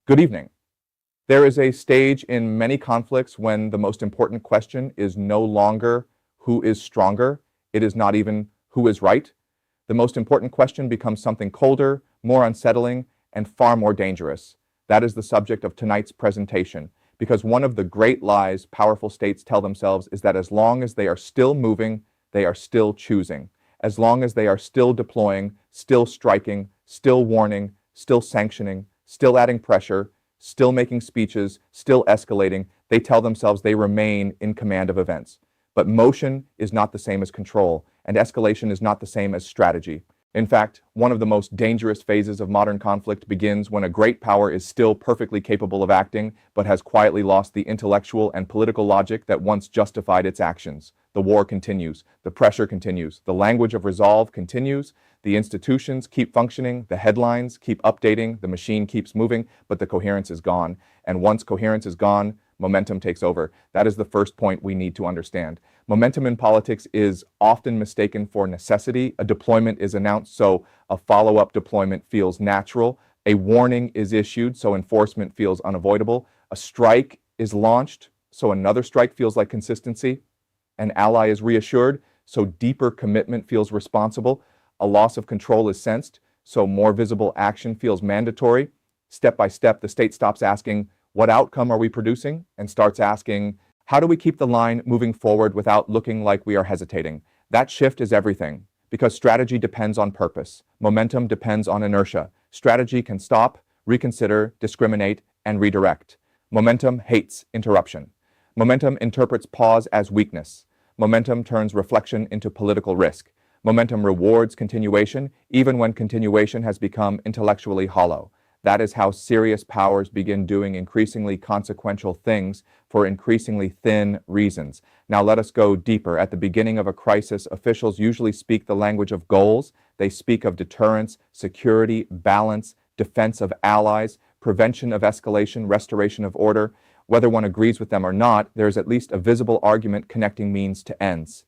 Good evening. There is a stage in many conflicts when the most important question is no longer who is stronger. It is not even who is right. The most important question becomes something colder, more unsettling, and far more dangerous. That is the subject of tonight's presentation, because one of the great lies powerful states tell themselves is that as long as they are still moving, they are still choosing. As long as they are still deploying, still striking, still warning, still sanctioning, still adding pressure, still making speeches, still escalating, they tell themselves they remain in command of events. But motion is not the same as control, and escalation is not the same as strategy. In fact, one of the most dangerous phases of modern conflict begins when a great power is still perfectly capable of acting, but has quietly lost the intellectual and political logic that once justified its actions. The war continues, the pressure continues, the language of resolve continues, the institutions keep functioning, the headlines keep updating, the machine keeps moving, but the coherence is gone. And once coherence is gone, momentum takes over. That is the first point we need to understand. Momentum in politics is often mistaken for necessity. A deployment is announced, so a follow-up deployment feels natural. A warning is issued, so enforcement feels unavoidable. A strike is launched, so another strike feels like consistency. An ally is reassured, so deeper commitment feels responsible. A loss of control is sensed, so more visible action feels mandatory. Step by step, the state stops asking, what outcome are we producing? And starts asking, how do we keep the line moving forward without looking like we are hesitating? That shift is everything, because strategy depends on purpose. Momentum depends on inertia. Strategy can stop, reconsider, discriminate, and redirect. Momentum hates interruption. Momentum interprets pause as weakness. Momentum turns reflection into political risk. Momentum rewards continuation, even when continuation has become intellectually hollow. That is how serious powers begin doing increasingly consequential things for increasingly thin reasons. Now let us go deeper. At the beginning of a crisis, officials usually speak the language of goals. They speak of deterrence, security, balance, defense of allies, prevention of escalation, restoration of order. Whether one agrees with them or not, there is at least a visible argument connecting means to ends.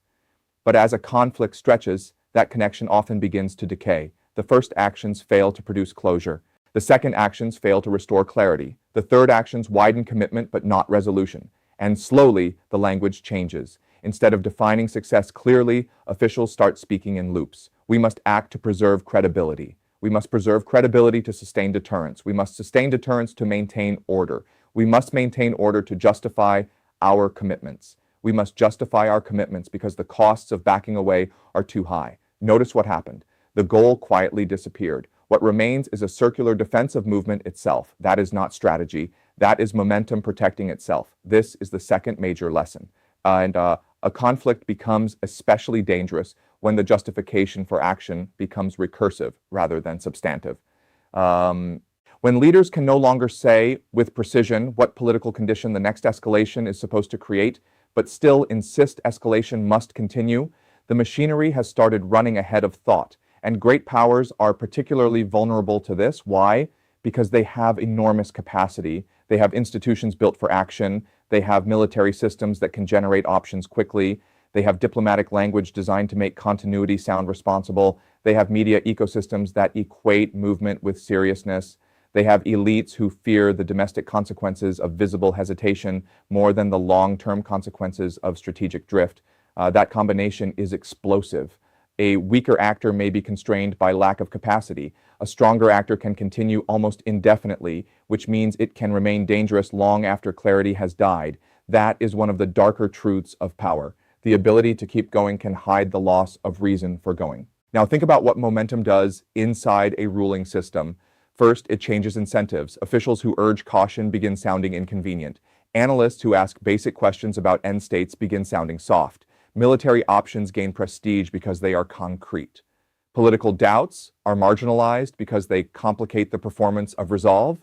But as a conflict stretches, that connection often begins to decay. The first actions fail to produce closure. The second actions fail to restore clarity. The third actions widen commitment but not resolution. And slowly, the language changes. Instead of defining success clearly, officials start speaking in loops. We must act to preserve credibility. We must preserve credibility to sustain deterrence. We must sustain deterrence to maintain order. We must maintain order to justify our commitments. We must justify our commitments because the costs of backing away are too high. Notice what happened. The goal quietly disappeared. What remains is a circular defensive movement itself. That is not strategy. That is momentum protecting itself. This is the second major lesson. A conflict becomes especially dangerous when the justification for action becomes recursive rather than substantive. When leaders can no longer say with precision what political condition the next escalation is supposed to create, but still insist escalation must continue, the machinery has started running ahead of thought. And great powers are particularly vulnerable to this. Why? Because they have enormous capacity. They have institutions built for action. They have military systems that can generate options quickly. They have diplomatic language designed to make continuity sound responsible. They have media ecosystems that equate movement with seriousness. They have elites who fear the domestic consequences of visible hesitation more than the long-term consequences of strategic drift. That combination is explosive. A weaker actor may be constrained by lack of capacity. A stronger actor can continue almost indefinitely, which means it can remain dangerous long after clarity has died. That is one of the darker truths of power. The ability to keep going can hide the loss of reason for going. Now think about what momentum does inside a ruling system. First, it changes incentives. Officials who urge caution begin sounding inconvenient. Analysts who ask basic questions about end states begin sounding soft. Military options gain prestige because they are concrete. Political doubts are marginalized because they complicate the performance of resolve.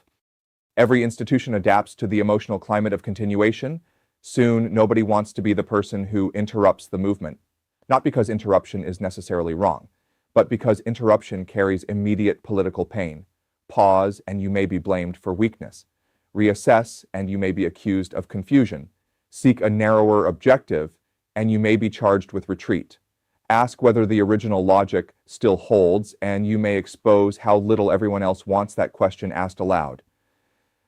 Every institution adapts to the emotional climate of continuation. Soon, nobody wants to be the person who interrupts the movement. Not because interruption is necessarily wrong, but because interruption carries immediate political pain. Pause, and you may be blamed for weakness. Reassess, and you may be accused of confusion. Seek a narrower objective, and you may be charged with retreat. Ask whether the original logic still holds, and you may expose how little everyone else wants that question asked aloud.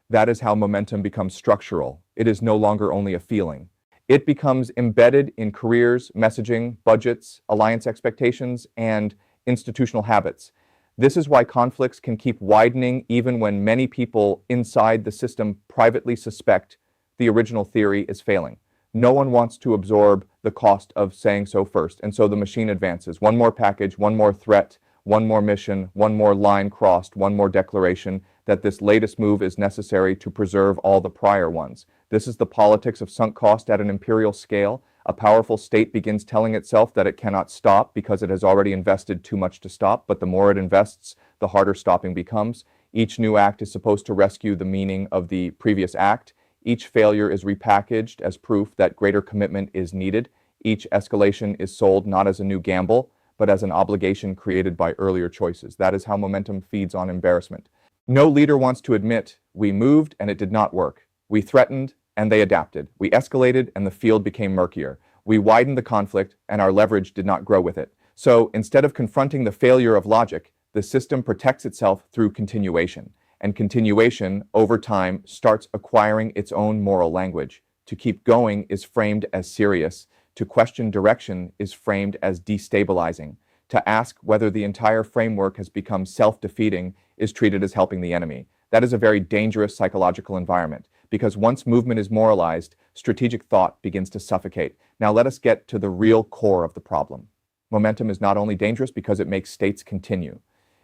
That is how momentum becomes structural. It is no longer only a feeling. It becomes embedded in careers, messaging, budgets, alliance expectations, and institutional habits. This is why conflicts can keep widening even when many people inside the system privately suspect the original theory is failing. No one wants to absorb the cost of saying so first, and so the machine advances. One more package, one more threat, one more mission, one more line crossed, one more declaration that this latest move is necessary to preserve all the prior ones. This is the politics of sunk cost at an imperial scale. A powerful state begins telling itself that it cannot stop because it has already invested too much to stop, but the more it invests, the harder stopping becomes. Each new act is supposed to rescue the meaning of the previous act. Each failure is repackaged as proof that greater commitment is needed. Each escalation is sold not as a new gamble, but as an obligation created by earlier choices. That is how momentum feeds on embarrassment. No leader wants to admit, we moved and it did not work. We threatened and they adapted. We escalated and the field became murkier. We widened the conflict and our leverage did not grow with it. So instead of confronting the failure of logic, the system protects itself through continuation. And continuation, over time, starts acquiring its own moral language. To keep going is framed as serious. To question direction is framed as destabilizing. To ask whether the entire framework has become self-defeating is treated as helping the enemy. That is a very dangerous psychological environment, because once movement is moralized, strategic thought begins to suffocate. Now let us get to the real core of the problem. Momentum is not only dangerous because it makes states continue.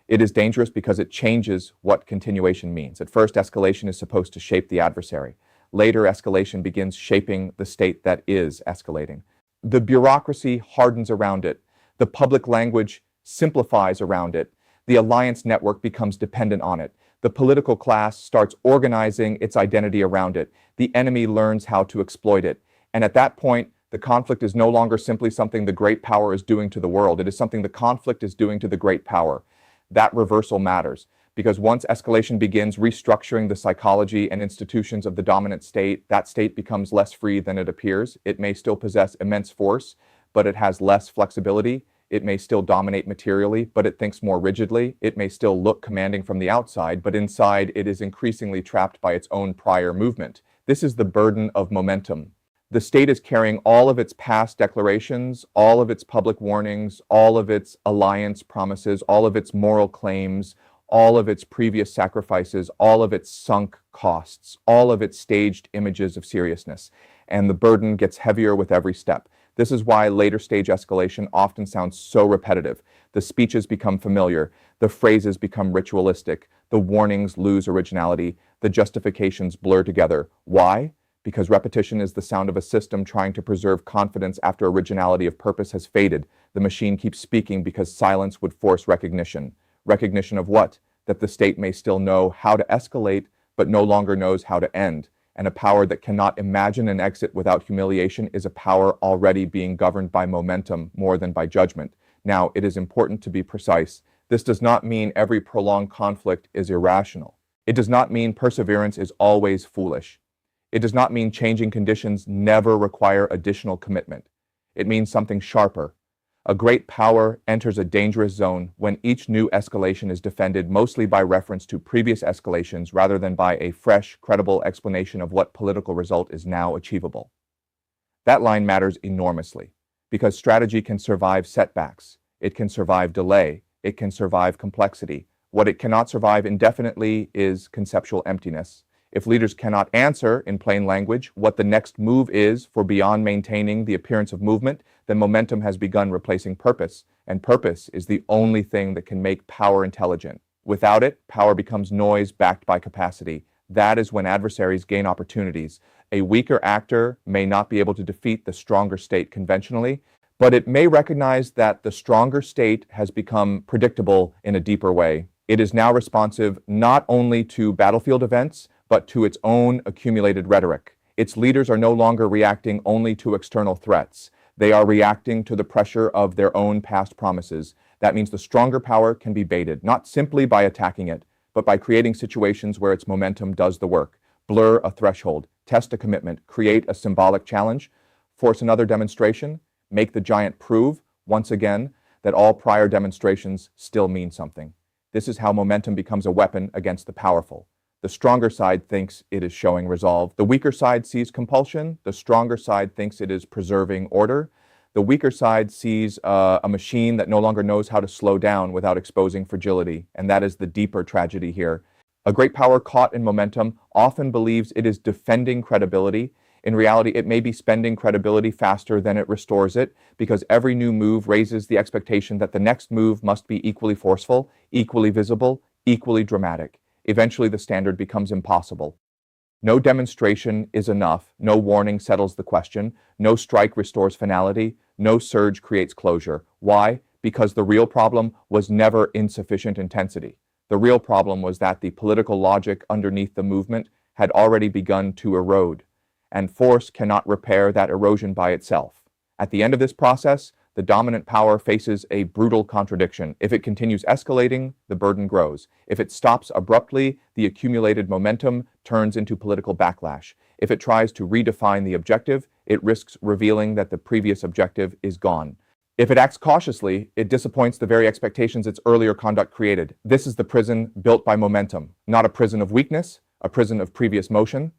It is dangerous because it changes what continuation means. At first, escalation is supposed to shape the adversary. Later, escalation begins shaping the state that is escalating. The bureaucracy hardens around it. The public language simplifies around it. The alliance network becomes dependent on it. The political class starts organizing its identity around it. The enemy learns how to exploit it. And at that point, the conflict is no longer simply something the great power is doing to the world. It is something the conflict is doing to the great power. That reversal matters, because once escalation begins restructuring the psychology and institutions of the dominant state, that state becomes less free than it appears. It may still possess immense force, but it has less flexibility. It may still dominate materially, but it thinks more rigidly. It may still look commanding from the outside, but inside it is increasingly trapped by its own prior movement. This is the burden of momentum. The state is carrying all of its past declarations, all of its public warnings, all of its alliance promises, all of its moral claims, all of its previous sacrifices, all of its sunk costs, all of its staged images of seriousness. And the burden gets heavier with every step. This is why later stage escalation often sounds so repetitive. The speeches become familiar, the phrases become ritualistic, the warnings lose originality, the justifications blur together. Why? Because repetition is the sound of a system trying to preserve confidence after originality of purpose has faded. The machine keeps speaking because silence would force recognition. Recognition of what? That the state may still know how to escalate, but no longer knows how to end. And a power that cannot imagine an exit without humiliation is a power already being governed by momentum more than by judgment. Now, it is important to be precise. This does not mean every prolonged conflict is irrational. It does not mean perseverance is always foolish. It does not mean changing conditions never require additional commitment. It means something sharper. A great power enters a dangerous zone when each new escalation is defended mostly by reference to previous escalations rather than by a fresh, credible explanation of what political result is now achievable. That line matters enormously, because strategy can survive setbacks. It can survive delay. It can survive complexity. What it cannot survive indefinitely is conceptual emptiness. If leaders cannot answer, in plain language, what the next move is for beyond maintaining the appearance of movement, then momentum has begun replacing purpose, and purpose is the only thing that can make power intelligent. Without it, power becomes noise backed by capacity. That is when adversaries gain opportunities. A weaker actor may not be able to defeat the stronger state conventionally, but it may recognize that the stronger state has become predictable in a deeper way. It is now responsive not only to battlefield events, but to its own accumulated rhetoric. Its leaders are no longer reacting only to external threats. They are reacting to the pressure of their own past promises. That means the stronger power can be baited, not simply by attacking it, but by creating situations where its momentum does the work. Blur a threshold, test a commitment, create a symbolic challenge, force another demonstration, make the giant prove, once again, that all prior demonstrations still mean something. This is how momentum becomes a weapon against the powerful. The stronger side thinks it is showing resolve. The weaker side sees compulsion. The stronger side thinks it is preserving order. The weaker side sees a machine that no longer knows how to slow down without exposing fragility, and that is the deeper tragedy here. A great power caught in momentum often believes it is defending credibility. In reality, it may be spending credibility faster than it restores it, because every new move raises the expectation that the next move must be equally forceful, equally visible, equally dramatic. Eventually, the standard becomes impossible. No demonstration is enough. No warning settles the question. No strike restores finality. No surge creates closure. Why? Because the real problem was never insufficient intensity. The real problem was that the political logic underneath the movement had already begun to erode, and force cannot repair that erosion by itself. At the end of this process, the dominant power faces a brutal contradiction. If it continues escalating, the burden grows. If it stops abruptly, the accumulated momentum turns into political backlash. If it tries to redefine the objective, it risks revealing that the previous objective is gone. If it acts cautiously, it disappoints the very expectations its earlier conduct created. This is the prison built by momentum, not a prison of weakness, a prison of previous motion.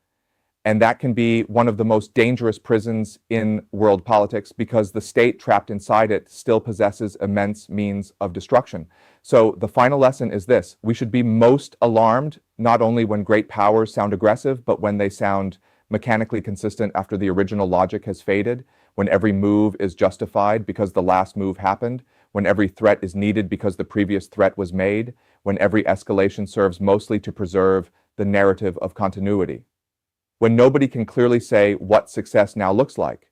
And that can be one of the most dangerous prisons in world politics, because the state trapped inside it still possesses immense means of destruction. So the final lesson is this: we should be most alarmed not only when great powers sound aggressive, but when they sound mechanically consistent after the original logic has faded, when every move is justified because the last move happened, when every threat is needed because the previous threat was made, when every escalation serves mostly to preserve the narrative of continuity. When nobody can clearly say what success now looks like,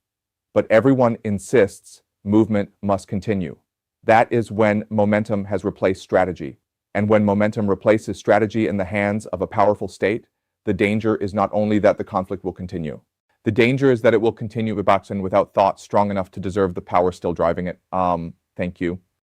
but everyone insists movement must continue. That is when momentum has replaced strategy. And when momentum replaces strategy in the hands of a powerful state, the danger is not only that the conflict will continue. The danger is that it will continue without thought strong enough to deserve the power still driving it. Thank you.